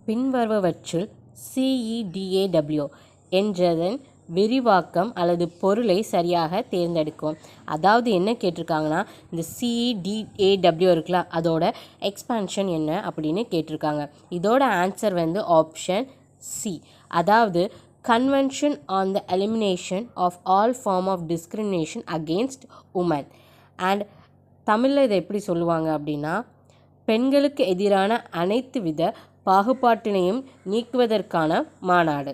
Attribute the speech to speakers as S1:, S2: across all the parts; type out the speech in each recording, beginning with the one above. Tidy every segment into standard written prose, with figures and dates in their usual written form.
S1: பின்வருவவற்றில் CEDAW என்றதன் விரிவாக்கம் அல்லது பொருளை சரியாக தேர்ந்தெடுக்கும். அதாவது என்ன கேட்டிருக்காங்கன்னா, இந்த CEDAW இருக்குல்ல, அதோட எக்ஸ்பான்ஷன் என்ன அப்படின்னு கேட்டிருக்காங்க. இதோட ஆன்சர் வந்து ஆப்ஷன் சி, அதாவது convention on the elimination of all form of discrimination against woman. And தமிழில் இதை எப்படி சொல்லுவாங்க அப்படின்னா, பெண்களுக்கு எதிரான அனைத்து வித பாகுபாட்டினையும் நீக்குவதற்கான மாநாடு.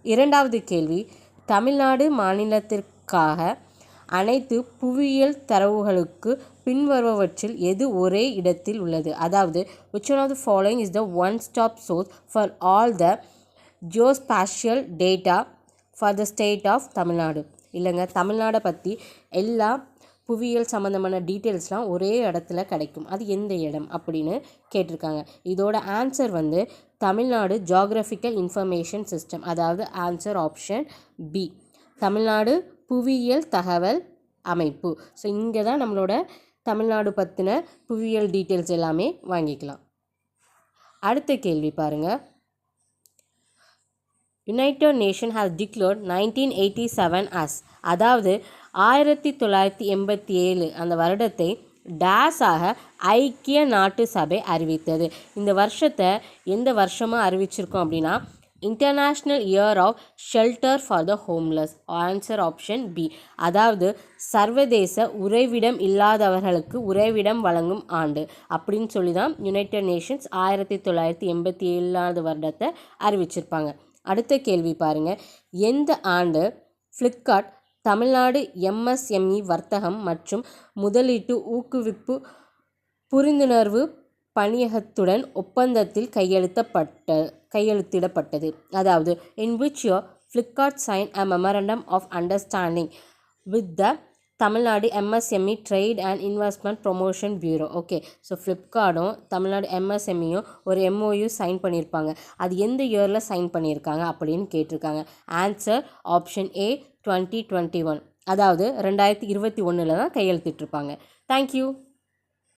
S1: இரண்டாவது கேள்வி, தமிழ்நாடு மாநிலத்திற்காக அனைத்து புவியியல் தரவுகளுக்கு பின்வருவவற்றில் எது ஒரே இடத்தில் உள்ளது? அதாவது which one of the following is the one stop source for all the geospatial data for the state of Tamil Nadu? இல்லைங்க, தமிழ்நாடை பற்றி எல்லா புவியியல் சம்மந்தமான டீட்டெயில்ஸ்லாம் ஒரே இடத்துல கிடைக்கும். அது எந்த இடம் அப்படின்னு கேட்டிருக்காங்க. இதோட ஆன்சர் வந்து தமிழ்நாடு ஜியோகிராஃபிக்கல் இன்ஃபர்மேஷன் சிஸ்டம், அதாவது ஆன்சர் ஆப்ஷன் பி, தமிழ்நாடு புவியியல் தகவல் அமைப்பு. ஸோ இங்கே தான் நம்மளோட தமிழ்நாடு பற்றின புவியியல் டீட்டெயில்ஸ் எல்லாமே வாங்கிக்கலாம். அடுத்த கேள்வி பாருங்கள். United nation has declared 1987 as, அதாவது 1987 அந்த வருடத்தை டேஸாக ஐக்கிய நாட்டு சபை அறிவித்தது. இந்த வருஷத்தை எந்த வருஷமாக அறிவிச்சிருக்கோம் அப்படின்னா, international year of shelter for the homeless. Answer option B, அதாவது சர்வதேச உறைவிடம் இல்லாதவர்களுக்கு உறைவிடம் வழங்கும் ஆண்டு அப்படின்னு சொல்லி தான் யுனைடெட் நேஷன்ஸ் 1987 வருடத்தை அறிவிச்சிருப்பாங்க. அடுத்த கேள்வி பாருங்கள். எந்த ஆண்டு ஃப்ளிப்கார்ட் தமிழ்நாடு MSME வர்த்தகம் மற்றும் முதலீட்டு ஊக்குவிப்பு புரிந்துணர்வு பணியகத்துடன் ஒப்பந்தத்தில் கையெழுத்திடப்பட்டது? அதாவது in which year Flipkart signed a memorandum of understanding with the Tamil Nadu MSME trade and investment promotion bureau. Okay, so ஃப்ளிப்கார்ட்டும் தமிழ்நாடு MSMEயும் ஒரு MOU சைன் பண்ணியிருப்பாங்க. அது எந்த இயரில் சைன் பண்ணியிருக்காங்க அப்படின்னு கேட்டிருக்காங்க. ஆன்சர் ஆப்ஷன் ஏ 2021, அதாவது 2021 தான் கையெழுத்திட்டிருப்பாங்க. தேங்க்யூ.